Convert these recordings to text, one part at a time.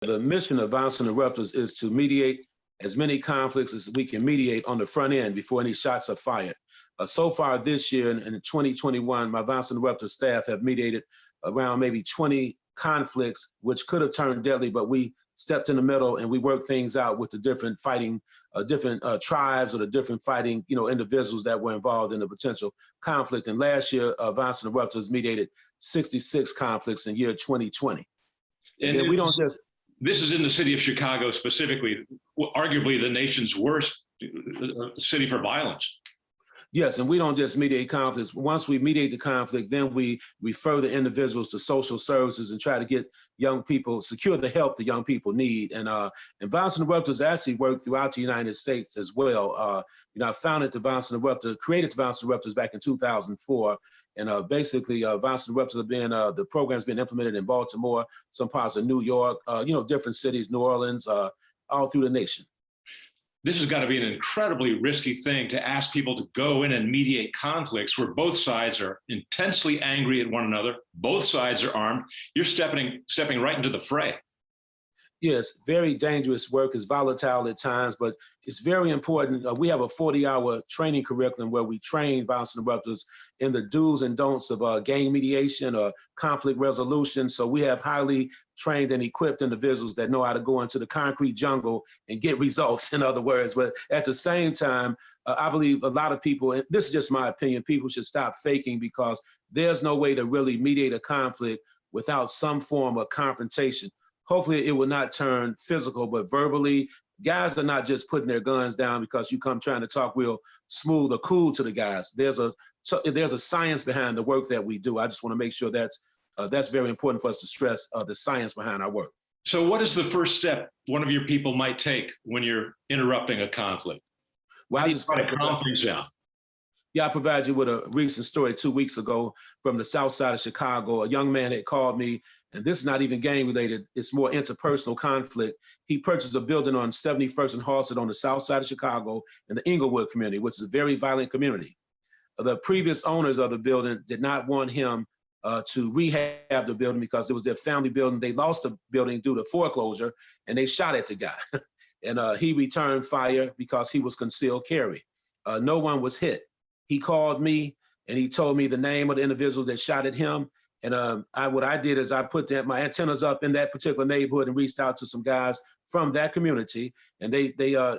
The mission of Violence Interrupters is to mediate as many conflicts as we can mediate on the front end before any shots are fired. So far this year, in 2021, my Violence Interrupter staff have mediated around maybe 20 conflicts, which could have turned deadly, but we stepped in the middle and we worked things out with the different fighting, tribes or the different fighting, individuals that were involved in the potential conflict. And last year, Violence Interrupters mediated 66 conflicts in year 2020. And we don't just. This is in the city of Chicago specifically, arguably the nation's worst city for violence. Yes, and we don't just mediate conflicts. Once we mediate the conflict, then we refer the individuals to social services and try to get young people, secure the help the young people need. And Violence Interrupters actually work throughout the United States as well. I founded the Violence Interrupter, created the Violence Interrupters back in 2004. And basically, Violence Interrupters have been, the program's been implemented in Baltimore, some parts of New York, different cities, New Orleans, all through the nation. This has got to be an incredibly risky thing to ask people to go in and mediate conflicts where both sides are intensely angry at one another, both sides are armed. You're stepping right into the fray. Yes, very dangerous work. It's volatile at times, but it's very important. We have a 40-hour training curriculum where we train violence interrupters in the do's and don'ts of gang mediation or conflict resolution. So we have highly trained and equipped individuals that know how to go into the concrete jungle and get results, in other words. But at the same time, I believe a lot of people, and this is just my opinion, people should stop faking, because there's no way to really mediate a conflict without some form of confrontation. Hopefully it will not turn physical, but verbally. Guys are not just putting their guns down because you come trying to talk real smooth or cool to the guys. There's a science behind the work that we do. I just want to make sure that's very important for us to stress the science behind our work. So what is the first step one of your people might take when you're interrupting a conflict? Well, I just try to calm things down. Yeah, I provided you with a recent story 2 weeks ago from the south side of Chicago. A young man had called me, and this is not even gang related. It's more interpersonal conflict. He purchased a building on 71st and Halsted on the south side of Chicago in the Inglewood community, which is a very violent community. The previous owners of the building did not want him to rehab the building because it was their family building. They lost the building due to foreclosure, and they shot at the guy. And he returned fire because he was concealed carry. No one was hit. He called me and he told me the name of the individual that shot at him. And what I did is I put my antennas up in that particular neighborhood and reached out to some guys from that community, and they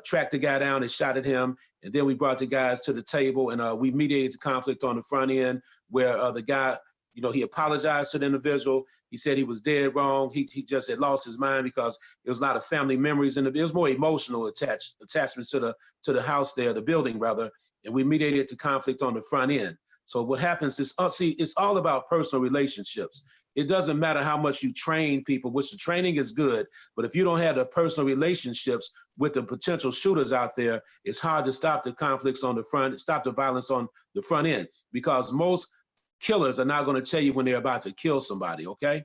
tracked the guy down and shot at him. And then we brought the guys to the table, and we mediated the conflict on the front end, where the guy, he apologized to the individual. He said he was dead wrong. He just had lost his mind because there was a lot of family memories, and it was more emotional attachments to the house there, the building rather. And we mediated the conflict on the front end. So what happens is, it's all about personal relationships. It doesn't matter how much you train people, which the training is good, but if you don't have the personal relationships with the potential shooters out there, it's hard to stop the conflicts on the front, stop the violence on the front end, because most killers are not going to tell you when they're about to kill somebody, okay?